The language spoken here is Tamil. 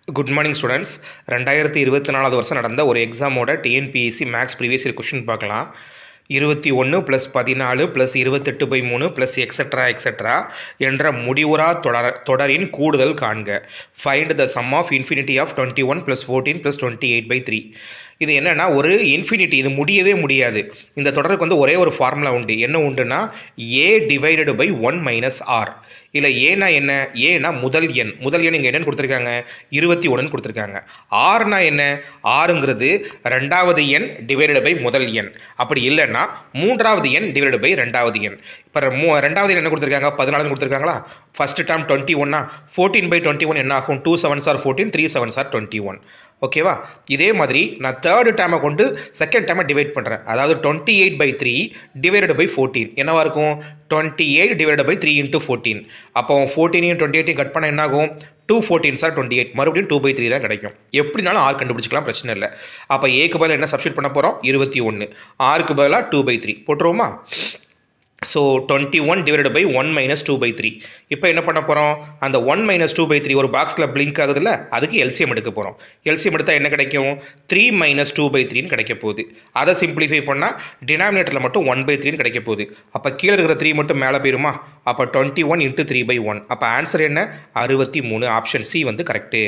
Good morning students. 2024 வருஷம் நடந்த ஒரு எக்ஸாமோட TNPSC maths previous year question பார்க்கலாம். 21 + 14 + 28/3 + எக்ஸெட்ரா என்ற முடிவுறா தொடரின் கூடுதல் காண்க. Find the sum of infinity of 21 + 14 + 28/3. இது என்னென்னா ஒரு இன்ஃபினிட்டி, இது முடியவே முடியாது. இந்த தொடருக்கு வந்து ஒரே ஒரு ஃபார்முலா உண்டு. என்ன உண்டுன்னா a/1 - r. இல்லை ஏனா என்ன? ஏனா முதல் எண் இங்கே என்னன்னு கொடுத்துருக்காங்க? 21 கொடுத்துருக்காங்க. ஆர்னா என்ன? ஆறுங்கிறது ரெண்டாவது எண் டிவைடட் பை முதல் எண். அப்படி இல்லைன்னா மூன்றாவது எண் டிவைடட் பை ரெண்டாவது எண். இப்போ ரெண்டாவது எண் என்ன கொடுத்துருக்காங்க? 14 கொடுத்துருக்காங்களா? ஃபர்ஸ்ட் டேர்ம் 21, 14/21 என்ன ஆகும்? 2 7s are 14, 3 7s are 21. ஓகேவா? இதே மாதிரி நான் தேர்டு டேர்மை கொண்டு செகண்ட் டேர்மை டிவைட் பண்ணுறேன். அதாவது 28/3 டிவைடட் பை 14 என்னவா இருக்கும்? 28 டிவைடட் பை 3 × 14. அப்போ 14 28 கட் பண்ண என்ன ஆகும்? 2 14s are 28. மறுபடியும் 2/3 தான் கிடைக்கும். எப்படினாலும் ஆர் கண்டுபிடிச்சிக்கலாம், பிரச்சனை இல்லை. அப்போ ஏக்கு பதிலாக என்ன சப்ஸ்டியூட் பண்ண போகிறோம்? 21. ஆருக்கு பதிலாக 2/3 போட்டுருவோமா? So 21 divided by 1 - 2/3. இப்போ என்ன பண்ண போகிறோம்? அந்த 1 - 2/3 ஒரு பாக்ஸில் பிளிங்க் ஆகுதுல்ல, அதுக்கு எல்சிஎம் எடுக்க போகிறோம். எல்சிஎம் எடுத்தால் என்ன கிடைக்கும்? 3 - 2/3 கிடைக்க போகுது. அதை சிம்பிளிஃபை பண்ணால் டினாமினேட்டரில் மட்டும் 1/3 கிடைக்க போகுது. அப்போ கீழே இருக்கிற 3 மட்டும் மேலே போயிருமா? அப்போ 21 × 3/1. அப்போ ஆன்சர் என்ன? 63. ஆப்ஷன் சி வந்து கரெக்டு.